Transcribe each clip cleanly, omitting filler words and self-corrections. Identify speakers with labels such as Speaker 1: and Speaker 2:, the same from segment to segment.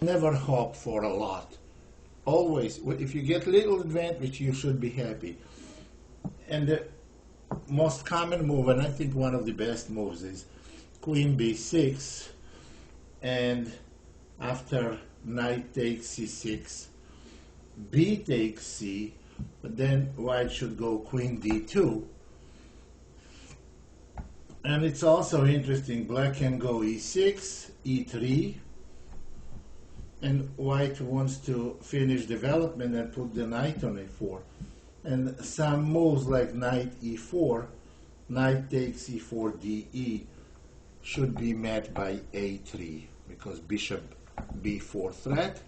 Speaker 1: Never hope for a lot. Always, if you get little advantage, you should be happy. And the most common move, and I think one of the best moves, is Queen B6, and after knight takes C6, B takes C, but then white should go Queen D2. And it's also interesting, black can go E6, E3, and white wants to finish development and put the knight on A4. And some moves like knight E4, knight takes E4, DE, should be met by A3, because bishop B4 threat.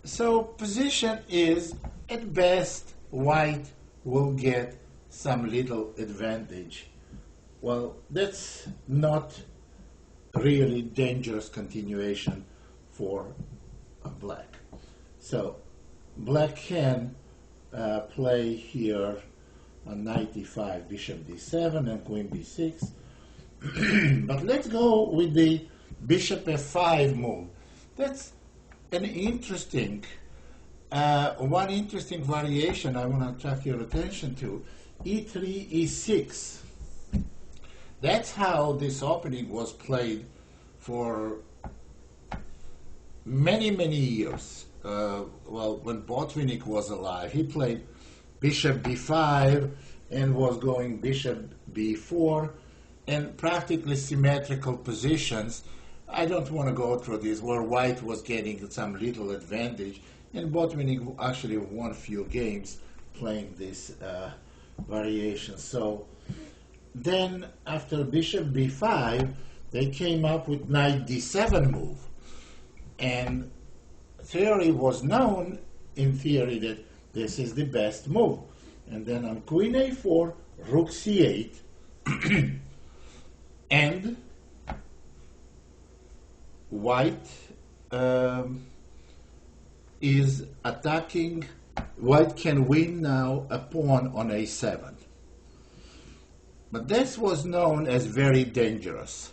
Speaker 1: So position is, at best, white will get some little advantage. Well, that's not really dangerous continuation for black. So black can play here on knight e5, bishop d7, and queen b6. But let's go with the bishop f5 move. That's an interesting, one interesting variation I want to attract your attention to. E3, E6. That's how this opening was played for many, many years. Well, when Botvinnik was alive, he played bishop b5 and was going bishop b4, and practically symmetrical positions. I don't want to go through this, where white was getting some little advantage, and Botvinnik actually won a few games playing this variation. So then after bishop b5, they came up with knight d7 move. And theory was known, in theory, that this is the best move. And then on queen a4, rook c8, and white is attacking. White can win now a pawn on a7. But this was known as very dangerous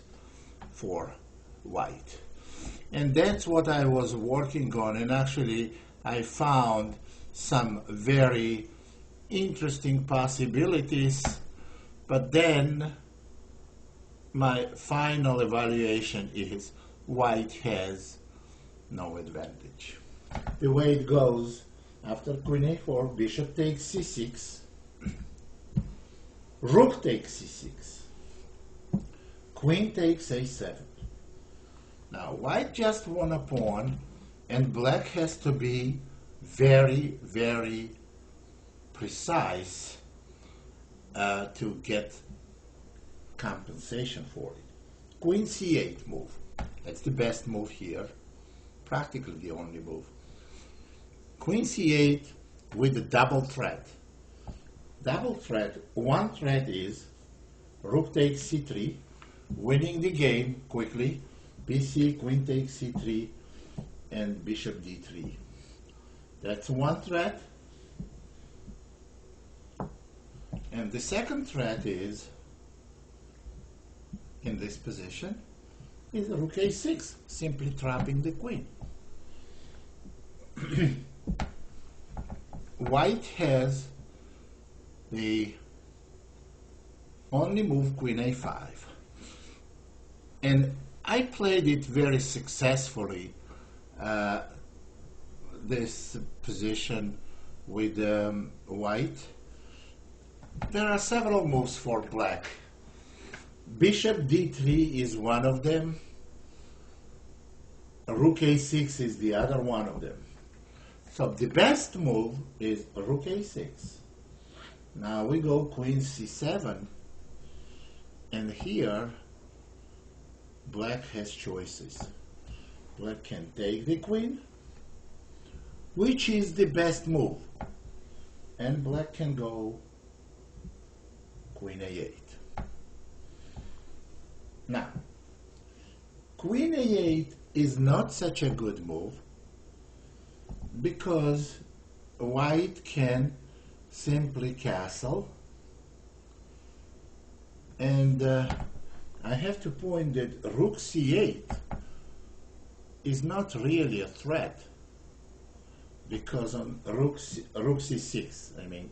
Speaker 1: for white. And that's what I was working on, and actually I found some very interesting possibilities, but then my final evaluation is white has no advantage. The way it goes, after queen a4, bishop takes c6, rook takes c6, queen takes a7. Now white just won a pawn, and black has to be very, very precise to get compensation for it. Queen c8 move. That's the best move here, practically the only move. Queen c8 with a double threat. Double threat, one threat is rook takes c3, winning the game quickly, bc, queen takes c3, and bishop d3. That's one threat. And the second threat is, in this position, is rook a6, simply trapping the queen. White has the only move queen a5. And I played it very successfully, this position with white. There are several moves for black. Bishop d3 is one of them. Rook a6 is the other one of them. So the best move is rook a6. Now we go queen c7, and here black has choices. Black can take the queen, which is the best move, and black can go queen a8. Now, queen a8 is not such a good move because white can simply castle, and I have to point that rook c8 is not really a threat, because on rook c6, I mean,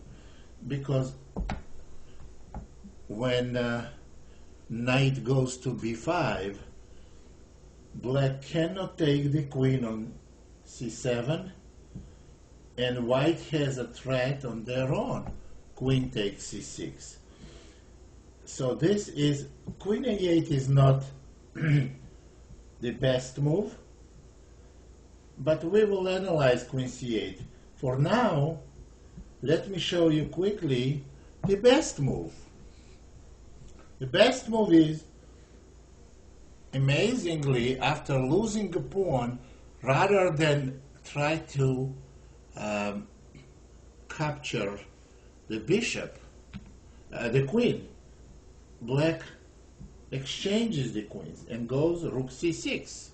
Speaker 1: because when knight goes to b5, black cannot take the queen on c7, and white has a threat on their own. Queen takes c6. So this is, queen a8 is not the best move, but we will analyze queen c8. For now, let me show you quickly the best move. The best move is, amazingly, after losing a pawn, rather than try to capture the bishop, the queen, black exchanges the queens and goes rook c6.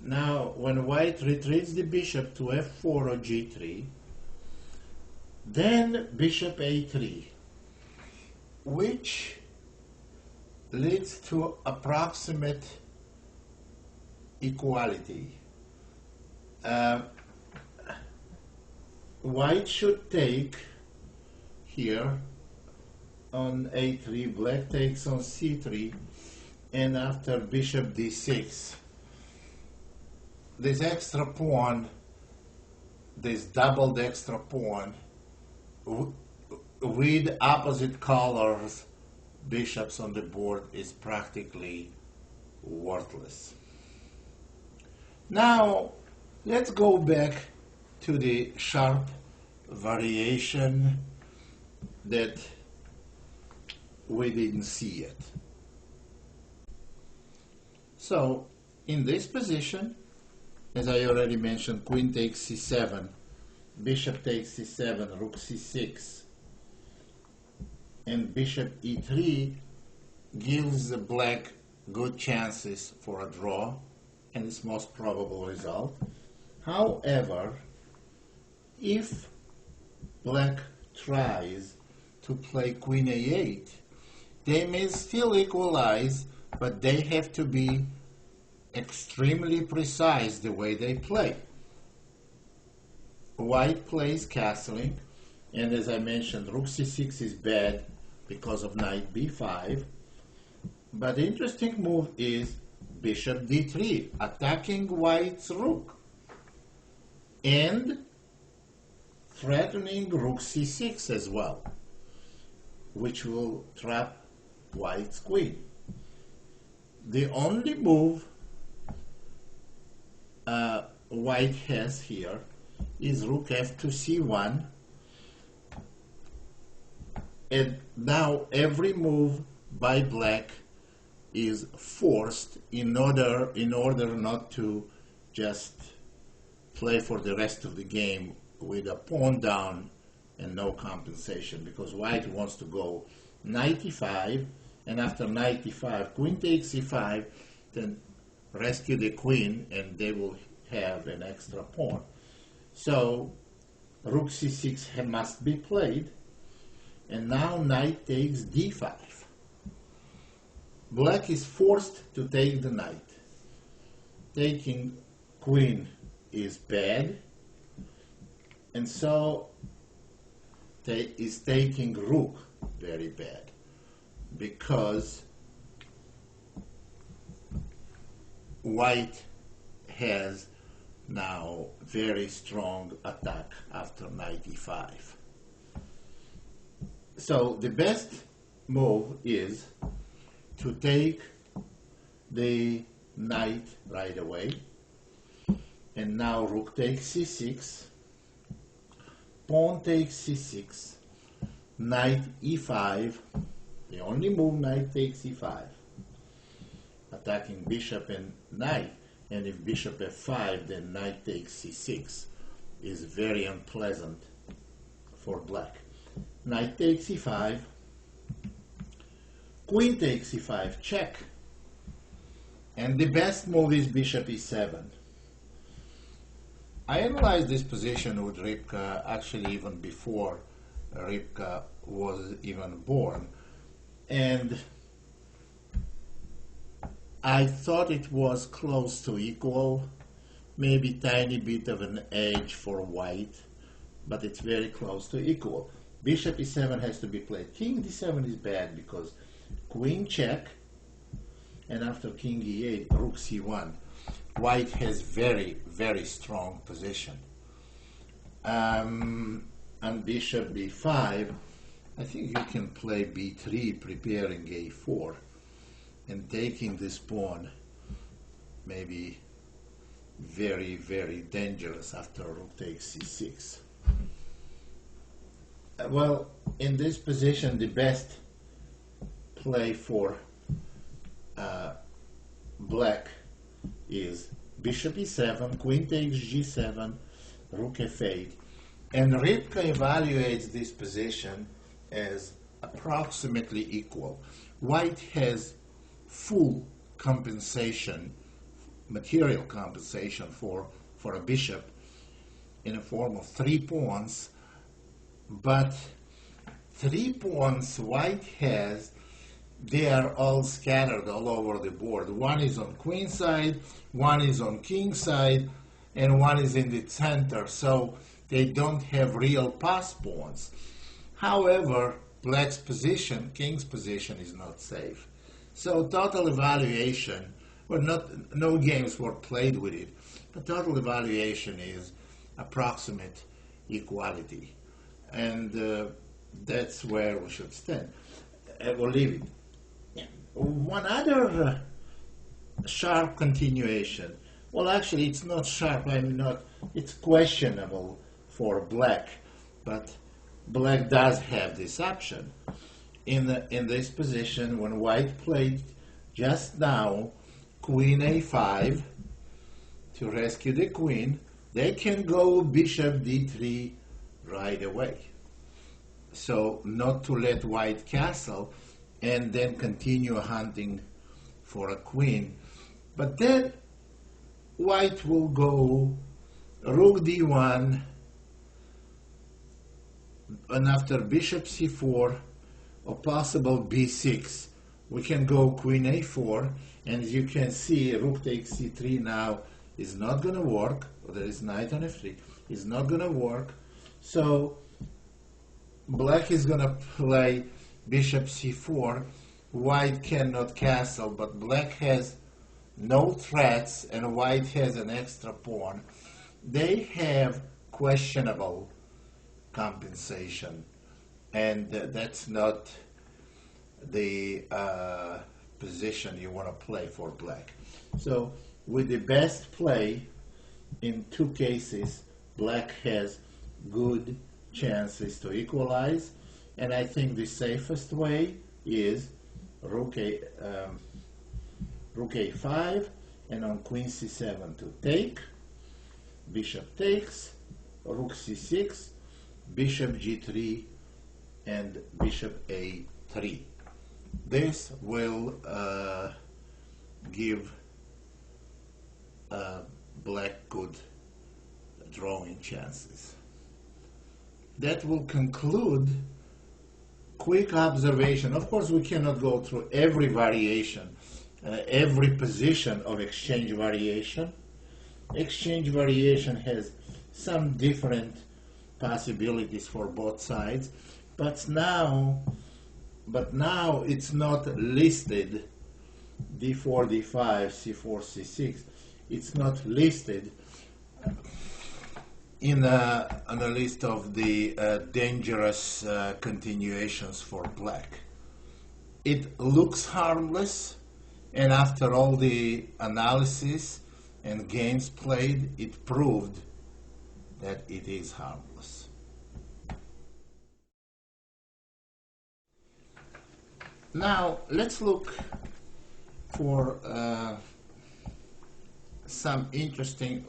Speaker 1: Now, when white retreats the bishop to f4 or g3, then bishop a3, which leads to approximate equality. White should take here on a3, black takes on c3, and after bishop d6, this extra pawn, this doubled extra pawn, with opposite colors bishops on the board, is practically worthless. Now let's go back to the sharp variation that we didn't see yet. So in this position, as I already mentioned, queen takes c7, bishop takes c7, rook c6, and bishop e3 gives the black good chances for a draw, and its most probable result. However, if black tries to play queen a8, they may still equalize, but they have to be extremely precise the way they play. White plays castling, and as I mentioned, rook c6 is bad because of knight b5. But the interesting move is bishop d3, attacking white's rook and threatening rook c6 as well, which will trap white's queen. The only move white has here is rook f2 c1, and now every move by black is forced in order not to just play for the rest of the game with a pawn down and no compensation, because white wants to go knight e5, and after knight e5, queen takes e5, then rescue the queen, and they will have an extra pawn. So rook c6 must be played, and now knight takes d5. Black is forced to take the knight. Taking queen is bad, and so is taking rook very bad, because white has now very strong attack after knight e5. So the best move is to take the knight right away, and now rook takes c6, pawn takes c6, knight e5, the only move, knight takes e5, attacking bishop and knight, and if bishop f5, then knight takes c6 is very unpleasant for black. Knight takes e5, queen takes e5, check, and the best move is bishop e7. I analyzed this position with Rybka actually even before Rybka was even born, and I thought it was close to equal, maybe tiny bit of an edge for white, but it's very close to equal. Bishop e7 has to be played. King d7 is bad because queen check, and after king e8, rook c1. White has very, very strong position. And bishop b5, I think you can play b3, preparing a4, and taking this pawn may be very, very dangerous after rook takes c6. Well, in this position, the best play for black is bishop e7, queen takes g7, rook f8, and Ripka evaluates this position as approximately equal. White has full compensation, material compensation for a bishop in the form of 3 pawns, but 3 pawns white has, they are all scattered all over the board. One is on queen side, one is on king side, and one is in the center, so they don't have real pass pawns. However, black's position, king's position, is not safe. So total evaluation, well, no games were played with it, but total evaluation is approximate equality. And that's where we should stand. We'll leave it. One other sharp continuation. Well, actually, it's not sharp. It's questionable for black, but black does have this option. In this position, when white played just now queen a5 to rescue the queen, they can go bishop d3 right away. So not to let white castle and then continue hunting for a queen. But then white will go rook d1, and after bishop c4 or possible b6, we can go queen a4, and as you can see, rook takes c3 now is not going to work. There is knight on f3, is not going to work. So black is going to play bishop c4. White cannot castle, but black has no threats and white has an extra pawn. They have questionable compensation, and that's not the position you want to play for black. So with the best play in 2 cases, black has good chances to equalize, and I think the safest way is rook a5, and on queen c7 to take, bishop takes, rook c6, bishop g3, and bishop a3. This will give black good drawing chances. That will conclude quick observation. Of course, we cannot go through every variation, every position of exchange variation. Exchange variation has some different possibilities for both sides, but now it's not listed. d4, d5, c4, c6. It's not listed on a list of the dangerous continuations for black. It looks harmless, and after all the analysis and games played, it proved that it is harmless. Now let's look for some interesting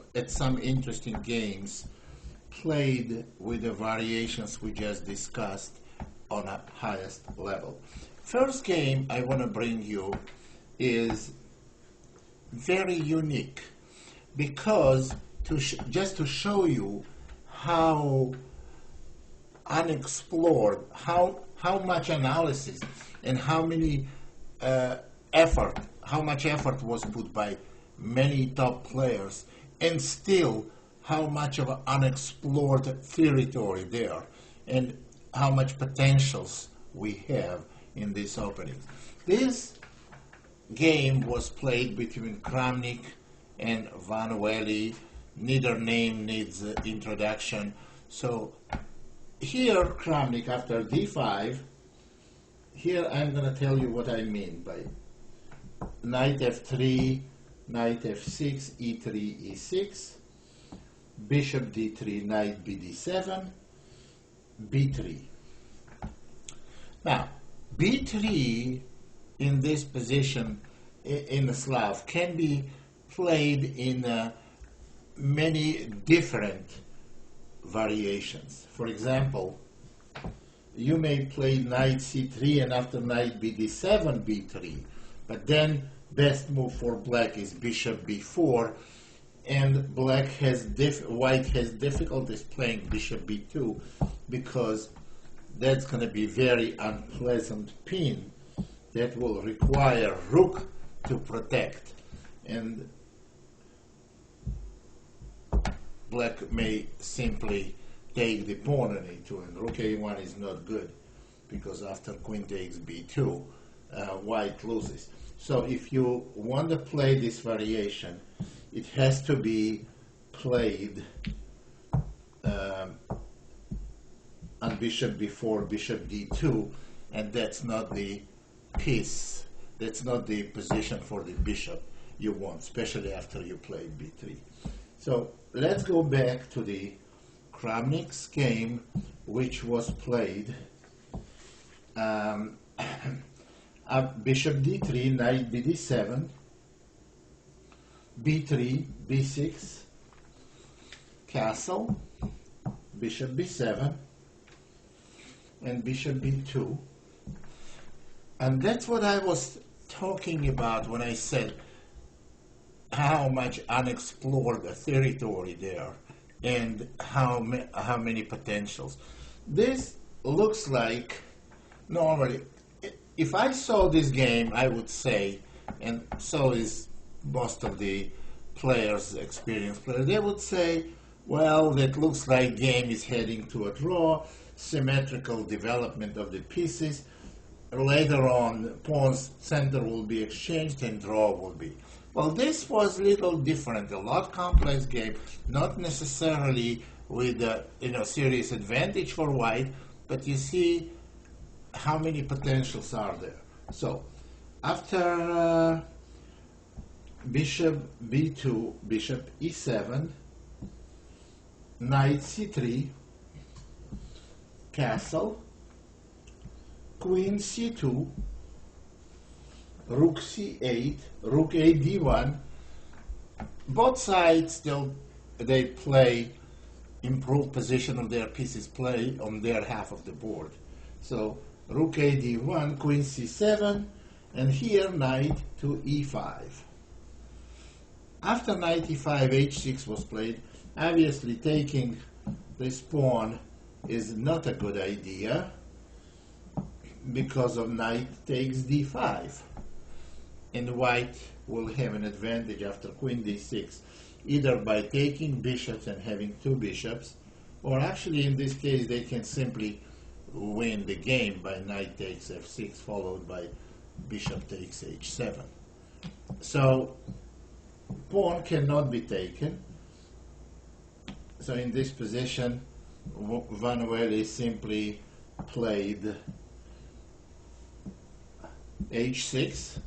Speaker 1: games played with the variations we just discussed on a highest level. First game I want to bring you is very unique because just to show you how unexplored, how much analysis and how many how much effort was put by many top players, and still how much of an unexplored territory there, and how much potentials we have in these openings. This game was played between Kramnik and Van Wely. Neither name needs introduction. So here, Kramnik after d5, here I'm going to tell you what I mean by knight f3, knight f6, e3, e6, bishop d3, knight bd7, b3. Now, b3 in this position in the Slav can be played in many different variations. For example, you may play knight c3 and after knight bd7, b3, but then best move for black is bishop b4, and white has difficulties playing bishop b2 because that's going to be very unpleasant pin that will require rook to protect, and black may simply take the pawn on a2, and rook a1 is not good because after queen takes b2, white loses. So if you want to play this variation, it has to be played on bishop b4, bishop d2, and that's not the piece, that's not the position for the bishop you want, especially after you play b3. So let's go back to the Kramnik's game, which was played bishop d3, knight bd7, b3, b6, castle, bishop b7, and bishop b2. And that's what I was talking about when I said how much unexplored territory there and how many potentials. This looks like, normally, if I saw this game, I would say, and so is most of the players, experienced players, they would say, well, that looks like game is heading to a draw, symmetrical development of the pieces. Later on, pawn's center will be exchanged and draw will be. Well, this was a little different, a lot complex game, not necessarily with a serious advantage for white, but you see how many potentials are there. So, after bishop b2, bishop e7, knight c3, castle, queen c2, rook c8, rook a d1. Both sides they play improved position of their pieces play on their half of the board. So rook a d1, queen c7, and here knight to e5. After knight e5, h6 was played. Obviously taking this pawn is not a good idea because of knight takes d5. And white will have an advantage after queen d6, either by taking bishops and having two bishops, or actually in this case they can simply win the game by knight takes f6 followed by bishop takes h7. So pawn cannot be taken. So in this position, Van Wely simply played h6.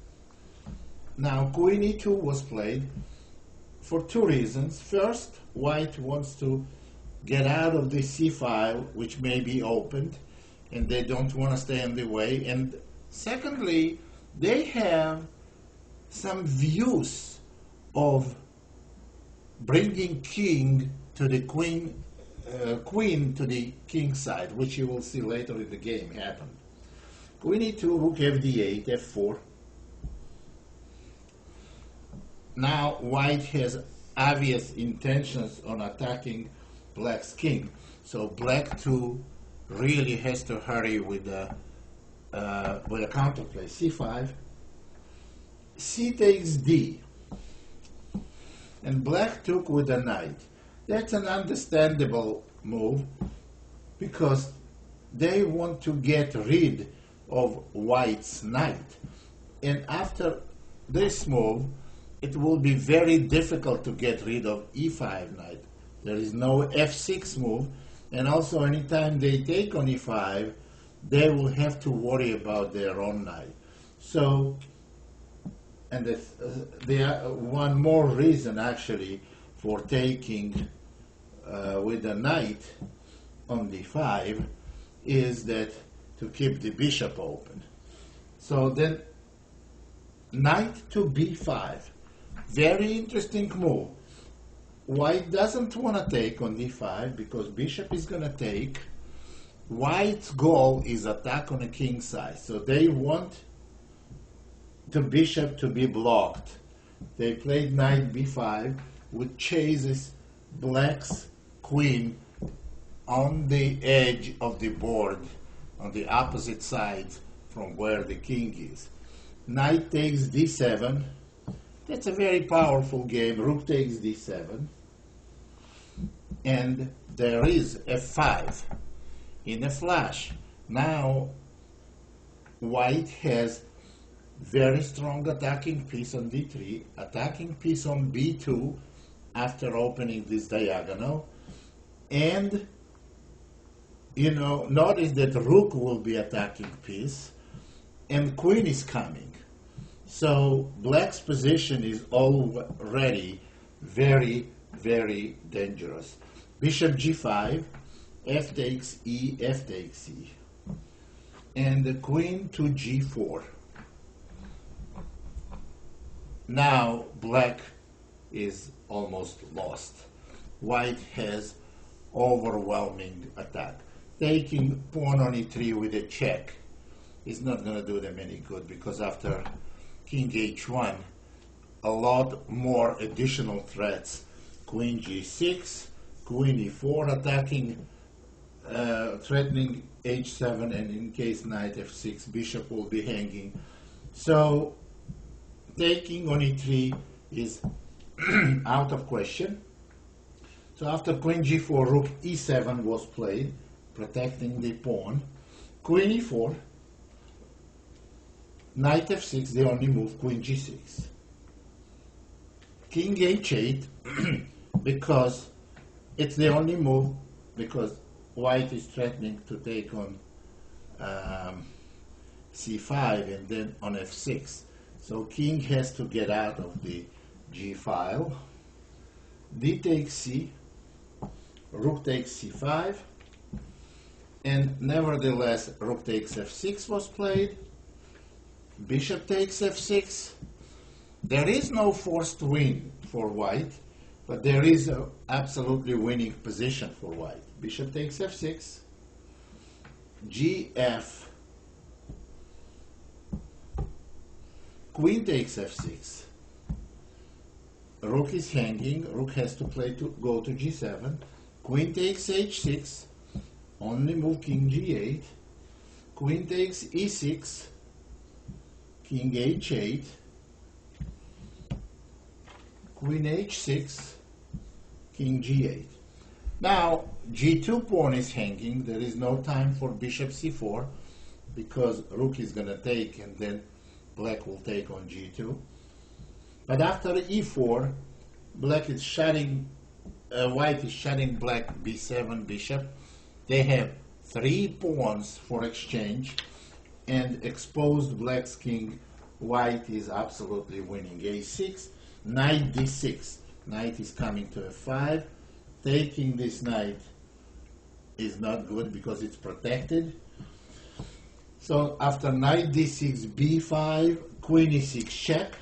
Speaker 1: Now queen e2 was played for two reasons. First, white wants to get out of the c file, which may be opened, and they don't want to stay in the way. And secondly, they have some views of bringing king to the queen to the king side, which you will see later in the game happen. Queen e2, rook fd8, f4. Now white has obvious intentions on attacking black's king, so black too really has to hurry with a counterplay. c5, C takes D, and black took with a knight. That's an understandable move because they want to get rid of white's knight. And after this move, it will be very difficult to get rid of e5 knight. There is no f6 move, and also anytime they take on e5, they will have to worry about their own knight. So, and one more reason actually for taking with the knight on d5 is that to keep the bishop open. So then knight to b5, very interesting move. White doesn't want to take on d5 because bishop is going to take. White's goal is attack on the king side, so they want the bishop to be blocked. They played knight b5, which chases black's queen on the edge of the board, on the opposite side from where the king is. Knight takes d7. That's a very powerful game. Rook takes d7. And there is f5 in a flash. Now, white has very strong attacking piece on d3, attacking piece on b2 after opening this diagonal. And, you know, notice that rook will be attacking piece and queen is coming. So black's position is already very, very dangerous. Bishop g5, f takes e, f takes e. And the queen to g4. Now black is almost lost. White has overwhelming attack. Taking pawn on e3 with a check is not going to do them any good because after king h1, a lot more additional threats. Queen g6, queen e4 attacking, threatening h7, and in case knight f6, bishop will be hanging. So taking on e3 is out of question. So after queen g4, rook e7 was played, protecting the pawn. Queen e4, knight f6, the only move, queen g6. King h8, because it's the only move, because white is threatening to take on c5 and then on f6. So king has to get out of the g file. D takes c, rook takes c5, and nevertheless rook takes f6 was played. Bishop takes f6. There is no forced win for white, but there is an absolutely winning position for white. Bishop takes f6, gf, queen takes f6, rook is hanging, rook has to play to go to g7, queen takes h6, only move king g8, queen takes e6, king h8, queen h6, king g8. Now, g2 pawn is hanging. There is no time for bishop c4 because rook is going to take and then black will take on g2. But after e4, black is shutting, white is shutting black b7 bishop. They have 3 pawns for exchange and exposed black's king. White is absolutely winning. a6, knight d6. Knight is coming to f5. Taking this knight is not good because it's protected. So after knight d6, b5, queen e6 check,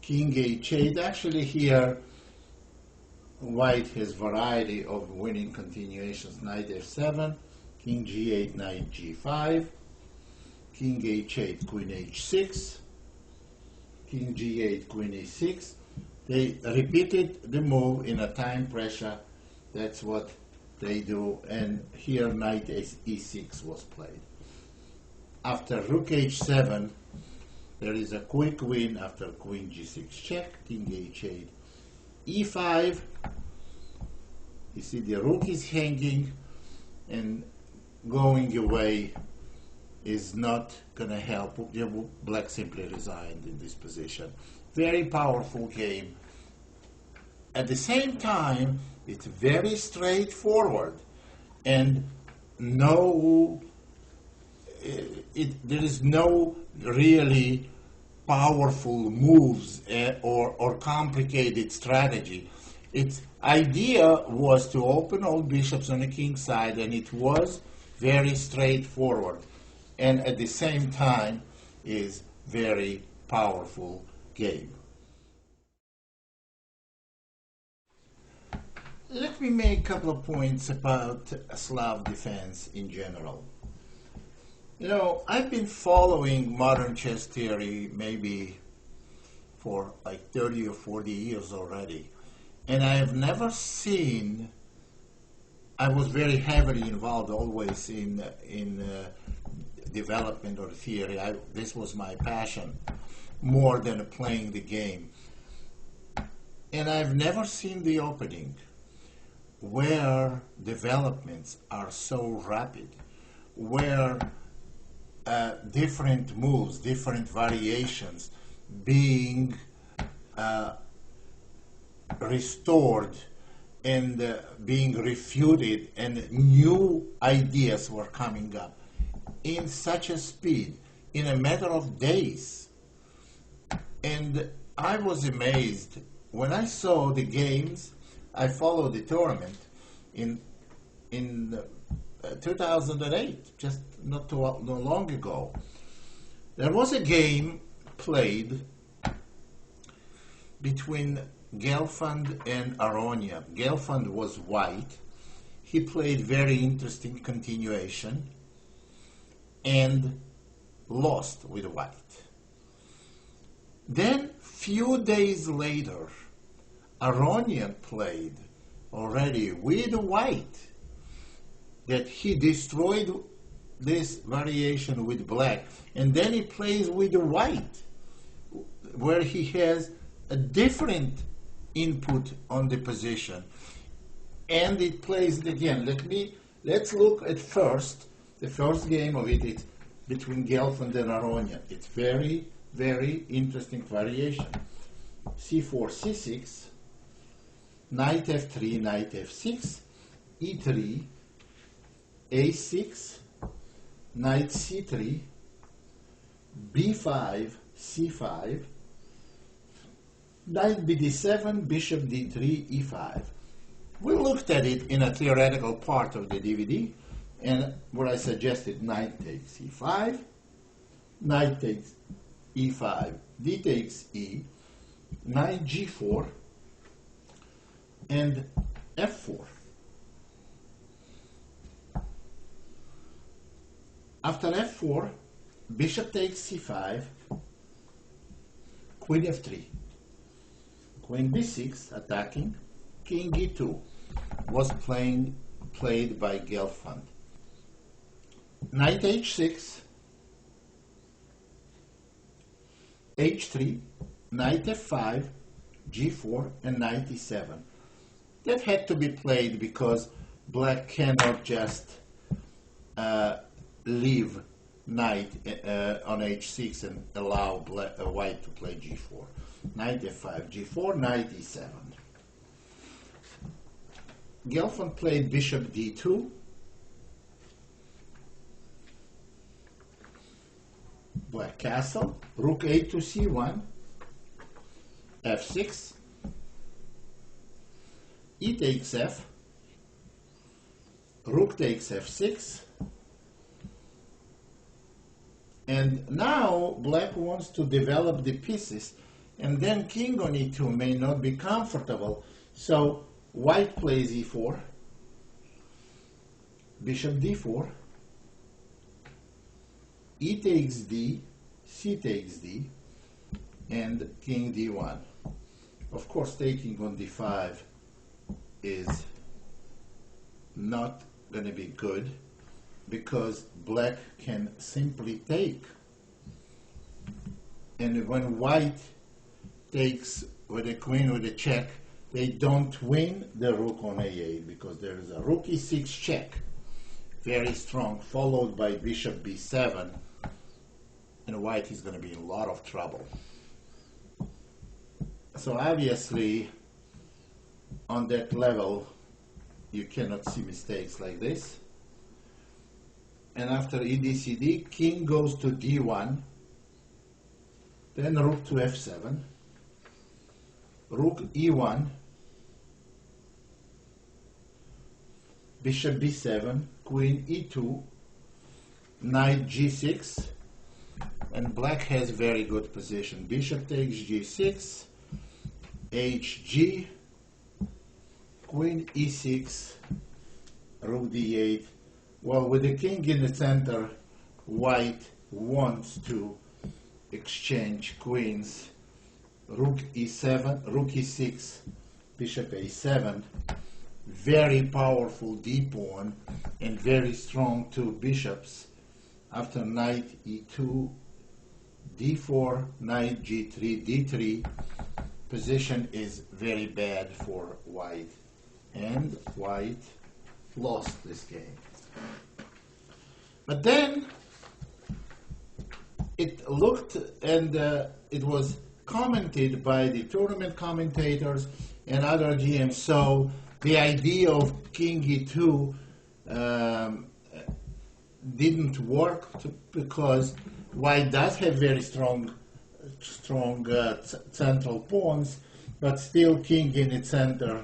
Speaker 1: king h8. Actually here white has variety of winning continuations. Knight f7, king g8, knight g5, king h8, queen h6, king g8, queen e6. They repeated the move in a time pressure. That's what they do. And here knight e6 was played. After rook h7, There is a quick win after queen g6 check, king h8, e5. You see the rook is hanging, and going away is not going to help. Black simply resigned in this position. Very powerful game. At the same time, it's very straightforward, and there is no really powerful moves or complicated strategy. Its idea was to open all bishops on the king's side, and it was very straightforward, and at the same time is very powerful game. Let me make a couple of points about Slav defense in general. You know, I've been following modern chess theory maybe for like 30 or 40 years already, and I have never seen. I was very heavily involved always in development or theory. This was my passion more than playing the game, and I've never seen the opening where developments are so rapid, where different moves, different variations being restored and being refuted, and new ideas were coming up in such a speed, in a matter of days. And I was amazed when I saw the games. I followed the tournament in 2008, just not long ago. There was a game played between Gelfand and Aronia. Gelfand was white. He played very interesting continuation and lost with white. Then, few days later, Aronian played already with white, that he destroyed this variation with black, and then he plays with the white, where he has a different input on the position, and it plays it again. Let's look at the first game of it. It's between Gelfand and Aronian. It's very, very interesting variation. c4, c6, knight f3, knight f6, e3, a6, knight c3, b5, c5, knight bd7, bishop d3, e5. We looked at it in a theoretical part of the DVD, and where I suggested knight takes e5, knight takes e5, d takes e, knight g4, and f4. After f4, bishop takes c5, queen f3, queen b6 attacking, king e2 was played by Gelfand. Knight h6, h3, knight f5, g4, and knight e7. That had to be played because black cannot just leave knight on h6 and allow white to play g4. Knight f5, g4, knight e7. Gelfand played bishop d2, black castle, rook a to c1, f6, e takes f, rook takes f6, and now black wants to develop the pieces, and then king on e2 may not be comfortable, so white plays e4, bishop d4, e takes d, c takes d, and king d1. Of course, taking on d5 is not going to be good, because black can simply take And when white takes with a queen with a check, they don't win the rook on a8 because there is a rook e6 check, very strong, followed by bishop b7, and white is going to be in a lot of trouble. So obviously, on that level, you cannot see mistakes like this. And after ED-CD, king goes to d1, then rook to f7, rook e1, bishop b7, queen e2, knight g6, and black has very good position. Bishop takes g6, hg, queen e6, rook d8. Well, with the king in the center, white wants to exchange queens. Rook e7, rook e6, bishop a7. Very powerful d-pawn and very strong two bishops. After knight e2, d4, knight g3, d3. Position is very bad for white, and white lost this game. But then it looked, and it was commented by the tournament commentators and other GMs. So the idea of king e2 didn't work because white does have very strong central pawns, but still king in its center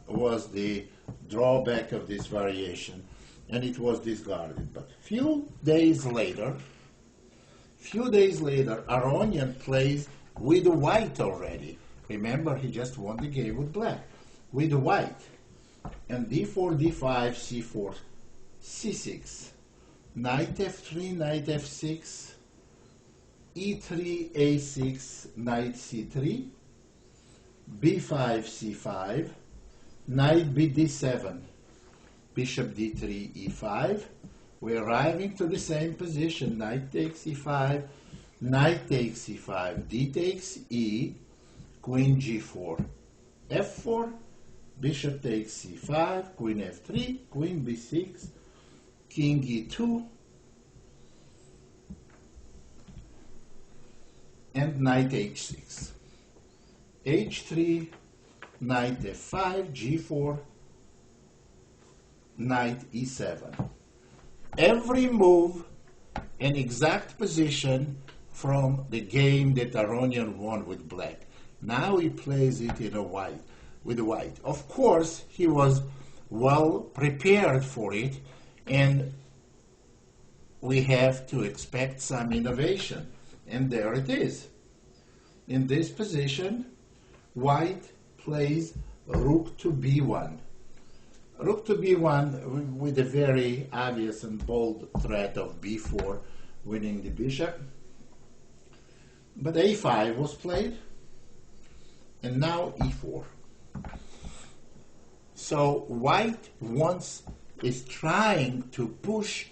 Speaker 1: was the drawback of this variation, and it was discarded. But few days later, Aronian plays with white already. Remember, he just won the game with black. With white. And d4, d5, c4, c6. Knight f3, knight f6, e3, a6, knight c3, b5, c5, knight bd7, bishop d3, e5. We're arriving to the same position. Knight takes e5, knight takes e5, d takes e, queen g4, f4, bishop takes c5, queen f3, queen b6, king e2, and knight h6. h3, knight f5, g4, knight e7. Every move an exact position from the game that Aronian won with black. Now he plays it in with white. Of course, he was well prepared for it, and we have to expect some innovation. And there it is. In this position, white plays rook to b1. Rook to b1 with a very obvious and bold threat of b4 winning the bishop. But a5 was played, and now e4. So white is trying to push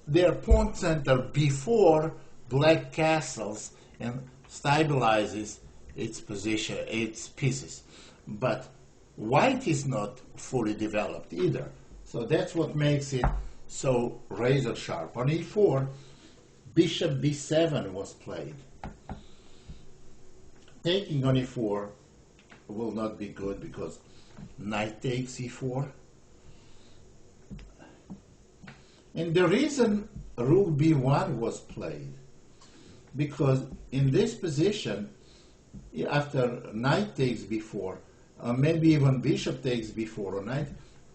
Speaker 1: their pawn center before black castles and stabilizes its position, its pieces. But white is not fully developed either. So that's what makes it so razor sharp. On e4, bishop b7 was played. Taking on e4 will not be good because knight takes e4. And the reason rook b1 was played, because in this position, after knight takes b4, maybe even bishop takes b4 or knight,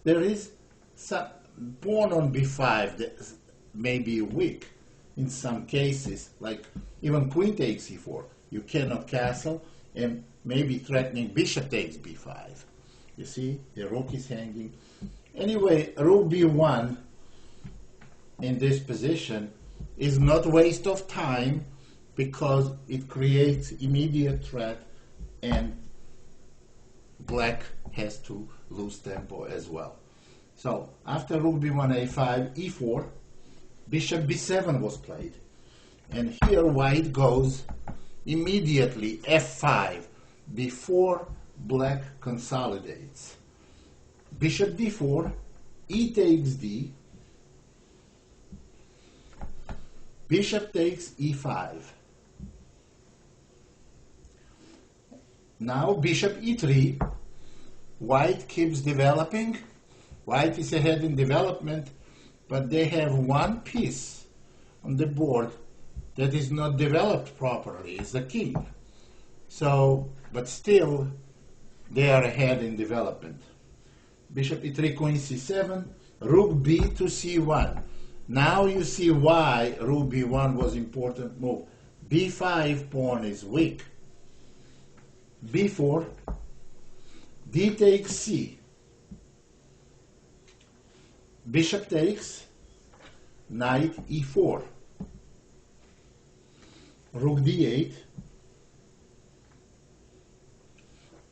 Speaker 1: there is some pawn on b5 that may be weak in some cases, like even queen takes e4. You cannot castle, and maybe threatening bishop takes b5. You see, the rook is hanging. Anyway, rook b1 in this position is not waste of time because it creates immediate threat, and black has to lose tempo as well. So after rook b1 a5, e4, bishop b7 was played. And here white goes immediately f5 before black consolidates. Bishop d4, e takes d, bishop takes e5. Now bishop e3, white keeps developing. White is ahead in development, but they have one piece on the board that is not developed properly. It's the king. So, but still, they are ahead in development. Bishop e3, queen c7, rook b to c1. Now you see why rook b1 was important move. b5 pawn is weak. b4, d takes c. Bishop takes, knight e4. Rook d8,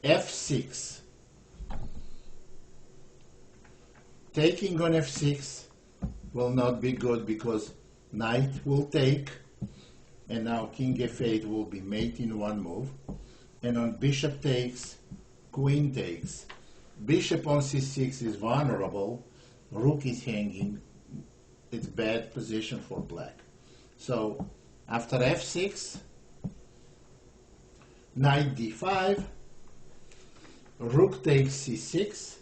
Speaker 1: f6. Taking on f6 will not be good because knight will take, and now king f8 will be mate in one move. And on bishop takes, queen takes. Bishop on c6 is vulnerable. Rook is hanging. It's bad position for black. So after f6, knight d5, rook takes c6.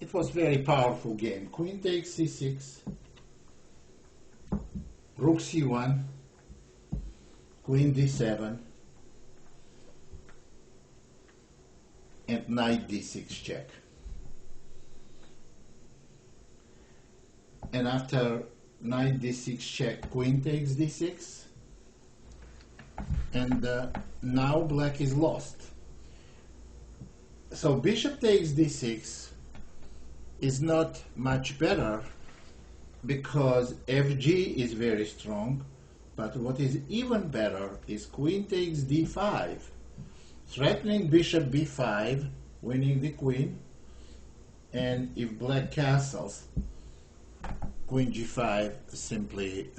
Speaker 1: It was very powerful game. Queen takes c6, rook c1, queen d7, and knight d6 check. And after knight d6 check, queen takes d6, and now black is lost. So bishop takes d6 is not much better because fg is very strong, but what is even better is queen takes d5, threatening bishop b5, winning the queen, and if black castles, queen g5 simply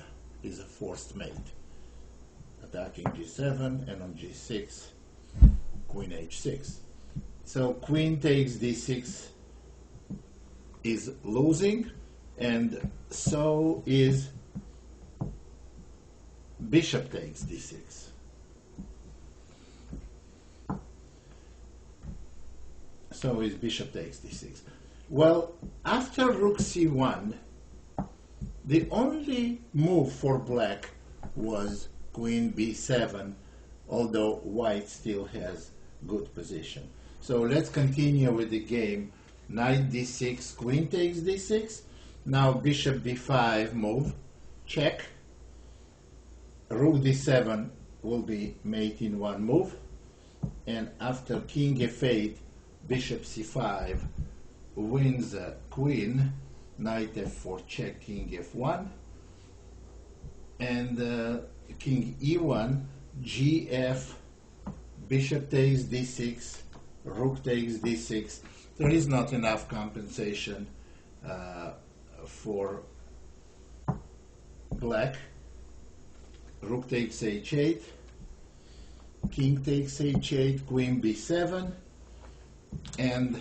Speaker 1: is a forced mate. Attacking g7, and on g6, queen h6. So queen takes d6 is losing, and so is bishop takes d6. So is bishop takes d6. Well, after rook c1, the only move for black was queen b7, although white still has good position. So let's continue with the game. Knight d6, queen takes d6. Now bishop b5 move, check. Rook d7 will be mate in one move. And after king f8, bishop c5 wins queen. Knight f4 check, king f1, and king e1, gf, bishop takes d6, rook takes d6. There is not enough compensation for black. Rook takes h8, king takes h8, queen b7, and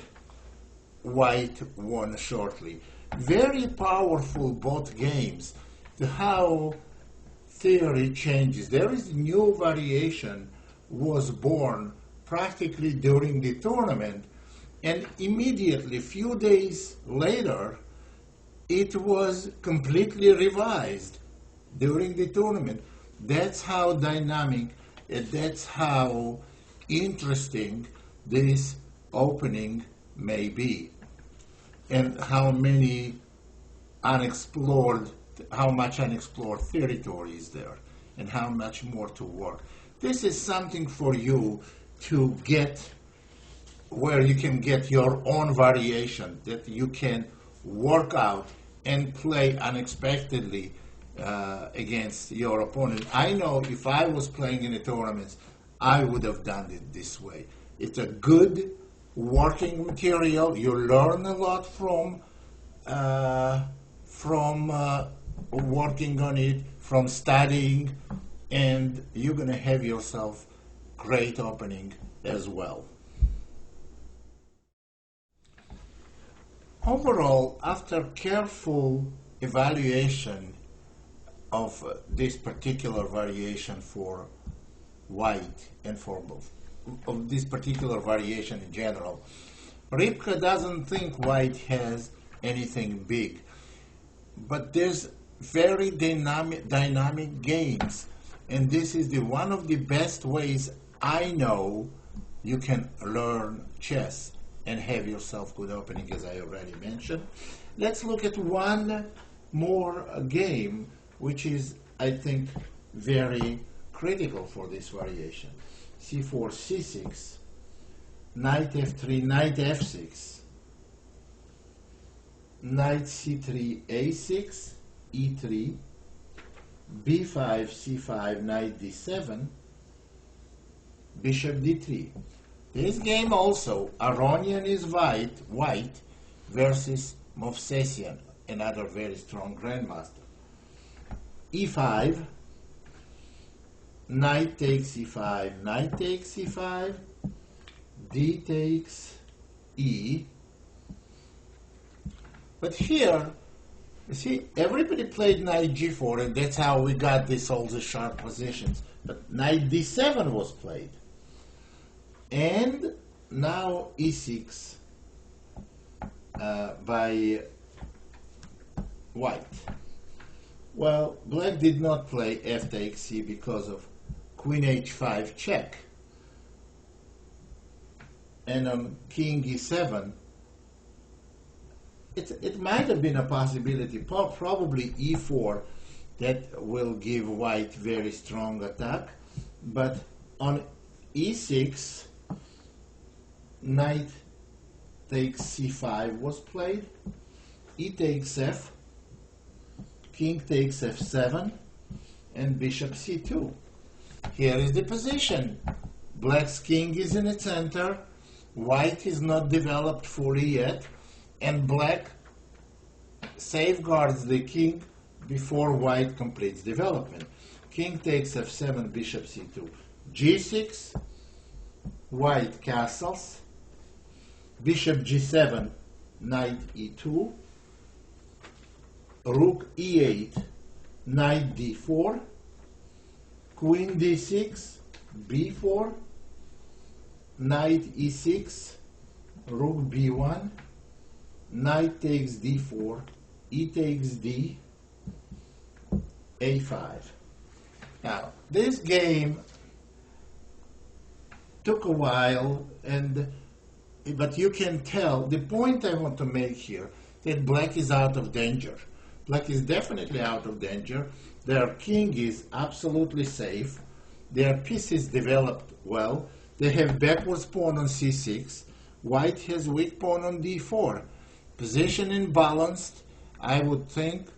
Speaker 1: white won shortly. Very powerful both games. How theory changes. There is new variation was born practically during the tournament, and immediately, few days later, it was completely revised during the tournament. That's how dynamic and that's how interesting this opening may be, and how many unexplored, how much unexplored territory is there, and how much more to work. This is something for you to get, where you can get your own variation that you can work out and play unexpectedly against your opponent. I know if I was playing in the tournaments, I would have done it this way. It's a good working material. You learn a lot from working on it, from studying, and you're going to have yourself great opening as well. Overall, after careful evaluation of this particular variation for white and for of this particular variation in general, Ripke doesn't think white has anything big, but there's very dynamic games, and this is one of the best ways I know you can learn chess and have yourself good opening, as I already mentioned. Let's look at one more game, which is, I think, very critical for this variation. c4, c6, knight f3, knight f6, knight c3, a6, e3, b5, c5, knight d7, bishop d3. This game also, Aronian is white versus Movsesian, another very strong grandmaster. e5, knight takes e5, knight takes e5, d takes e. But here, you see, everybody played knight g4, and that's how we got all the sharp positions. But knight d7 was played. And now e6 by white. Well, black did not play f takes c because of queen h5 check. And on king e7, it might have been a possibility, probably e4, that will give white very strong attack. But on e6, knight takes c5 was played, e takes f, king takes f7, and bishop c2. Here is the position. Black's king is in the center, white is not developed fully yet, and black safeguards the king before white completes development. King takes f7, bishop c2, g6, white castles, bishop g7, knight e2, rook e8, knight d4, queen d6, b4, knight e6, rook b1, knight takes d4, e takes d, a5. Now, this game took a while, but you can tell, the point I want to make here, that black is out of danger. Black is definitely out of danger. Their king is absolutely safe. Their pieces developed well. They have backwards pawn on c6. White has weak pawn on d4. Position imbalanced. I would think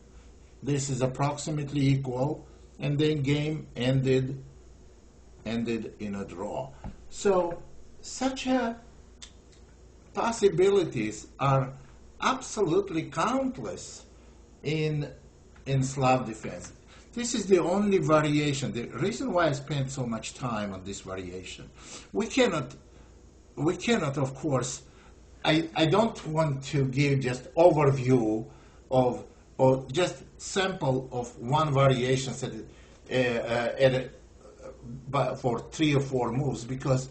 Speaker 1: this is approximately equal, and then game ended in a draw. So such possibilities are absolutely countless in Slav defense. This is the only variation. The reason why I spent so much time on this variation, we cannot, of course, I don't want to give just overview of, or just sample of one variation for 3 or 4 moves, because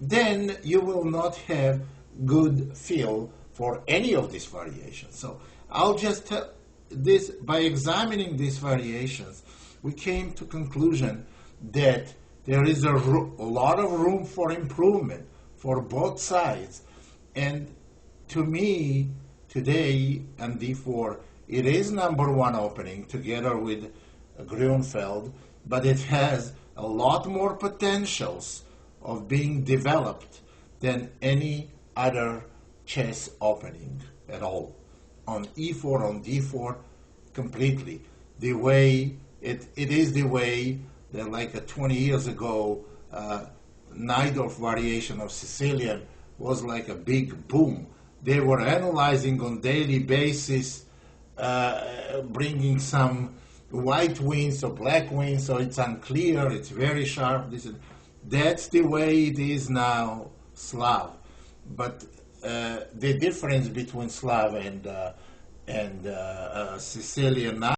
Speaker 1: then you will not have good feel for any of these variations. So I'll just tell this, by examining these variations, we came to conclusion that there is a lot of room for improvement for both sides. And to me, today, on d4, it is #1 opening together with Grunfeld, but it has a lot more potentials of being developed than any other chess opening at all. On e4, on d4, completely. The way it is the way that, like 20 years ago, Najdorf variation of Sicilian was like a big boom. They were analyzing on daily basis bringing some white winds or black winds, so it's unclear, it's very sharp. That's the way it is now, Slav. But the difference between Slav and Sicilian now